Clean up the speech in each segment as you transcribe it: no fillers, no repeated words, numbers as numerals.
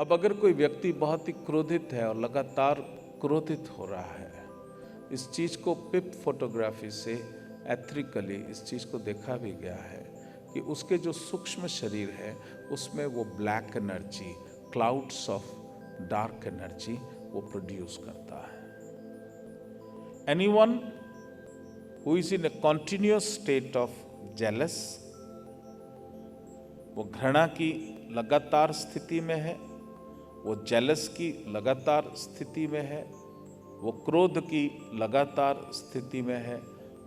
अब अगर कोई व्यक्ति बहुत ही क्रोधित है और लगातार क्रोधित हो रहा है, इस चीज़ को पिप फोटोग्राफी से एथरिकली इस चीज़ को देखा भी गया है कि उसके जो सूक्ष्म शरीर है उसमें वो black energy, clouds of dark energy वो प्रोड्यूस करता है। Anyone who is in A continuous state of jealous, वो घृणा की लगातार स्थिति में है, वो जेलस की लगातार स्थिति में है, वो क्रोध की लगातार स्थिति में है,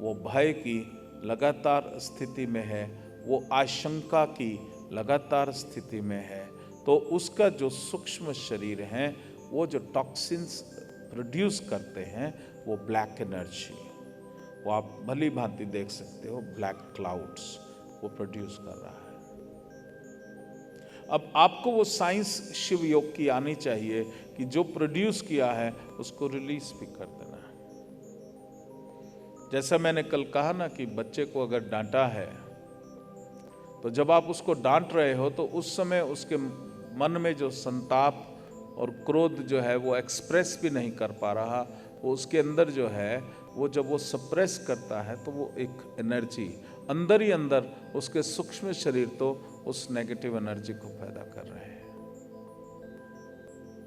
वो भय की लगातार स्थिति में है, वो आशंका की लगातार स्थिति में है, तो उसका जो सूक्ष्म शरीर है वो जो टॉक्सिन्स प्रोड्यूस करते हैं वो ब्लैक एनर्जी, वो आप भली भांति देख सकते हो, ब्लैक क्लाउड्स वो प्रोड्यूस कर रहा है। अब आपको वो साइंस शिव योग की आनी चाहिए कि जो प्रोड्यूस किया है उसको रिलीज भी कर देना है। जैसा मैंने कल कहा ना कि बच्चे को अगर डांटा है तो जब आप उसको डांट रहे हो तो उस समय उसके मन में जो संताप और क्रोध जो है वो एक्सप्रेस भी नहीं कर पा रहा, वो उसके अंदर जो है वो जब वो सप्रेस करता है तो वो एक एनर्जी अंदर ही अंदर उसके सूक्ष्म शरीर तो उस नेगेटिव एनर्जी को पैदा कर रहे हैं।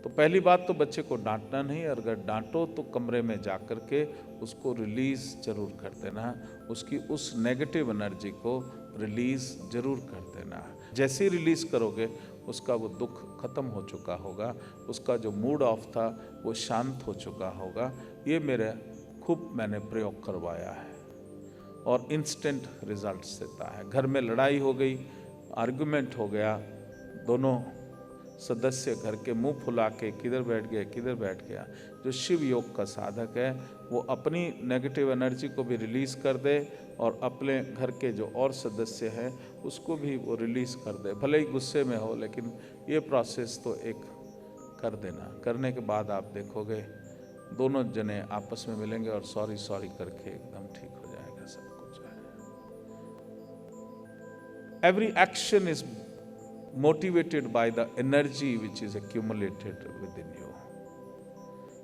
तो पहली बात तो बच्चे को डांटना नहीं, और अगर डांटो तो कमरे में जाकर के उसको रिलीज जरूर कर देना, उसकी उस नेगेटिव एनर्जी को रिलीज जरूर कर देना। जैसे ही रिलीज करोगे उसका वो दुख खत्म हो चुका होगा, उसका जो मूड ऑफ था वो शांत हो चुका होगा। ये मेरे खूब मैंने प्रयोग करवाया है और इंस्टेंट रिजल्ट्स देता है। घर में लड़ाई हो गई, आर्गुमेंट हो गया, दोनों सदस्य घर के मुंह फुला के किधर बैठ गया, जो शिव योग का साधक है वो अपनी नेगेटिव एनर्जी को भी रिलीज कर दे और अपने घर के जो और सदस्य हैं उसको भी वो रिलीज कर दे, भले ही गुस्से में हो, लेकिन ये प्रोसेस तो एक कर देना। करने के बाद आप देखोगे दोनों जने आपस में मिलेंगे और सॉरी करके एकदम ठीक हो जाएगा सब कुछ। Every action is motivated by the energy which is accumulated within you।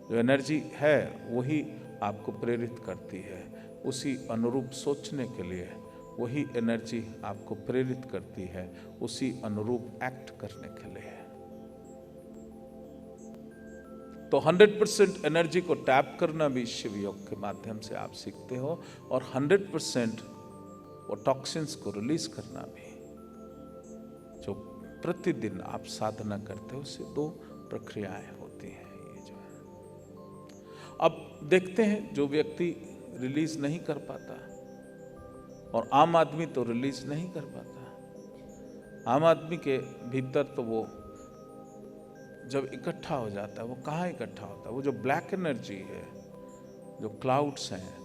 जो एनर्जी है वही आपको प्रेरित करती है, उसी अनुरूप सोचने के लिए वही एनर्जी आपको प्रेरित करती है, उसी अनुरूप एक्ट करने के लिए। तो 100% एनर्जी को टैप करना भी शिव योग के माध्यम से आप सीखते हो, और 100% वो टॉक्सिन्स को रिलीज करना भी जो प्रतिदिन आप साधना करते हो, उससे 2 प्रक्रियाएं होती हैं। ये जो है अब देखते हैं, जो व्यक्ति रिलीज नहीं कर पाता, और आम आदमी तो रिलीज नहीं कर पाता, आम आदमी के भीतर तो वो जब इकट्ठा हो जाता है, वो कहाँ इकट्ठा होता है, वो जो ब्लैक एनर्जी है, जो क्लाउड्स हैं,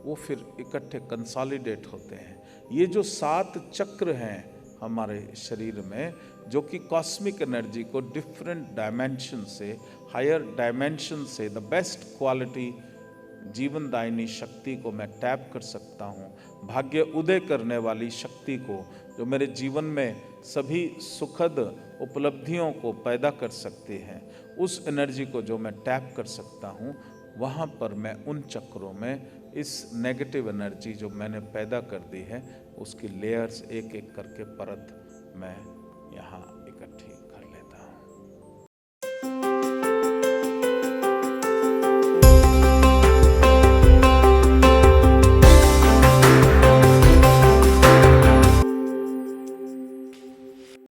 वो फिर इकट्ठे कंसोलिडेट होते हैं। ये जो 7 चक्र हैं हमारे शरीर में, जो कि कॉस्मिक एनर्जी को डिफरेंट डायमेंशन से, हायर डायमेंशन से, द बेस्ट क्वालिटी जीवन दायिनी शक्ति को मैं टैप कर सकता हूँ, भाग्य उदय करने वाली शक्ति को, जो मेरे जीवन में सभी सुखद उपलब्धियों को पैदा कर सकती है, उस एनर्जी को जो मैं टैप कर सकता हूँ, वहाँ पर मैं उन चक्रों में इस नेगेटिव एनर्जी जो मैंने पैदा कर दी है उसकी लेयर्स एक एक करके परत मैं यहाँ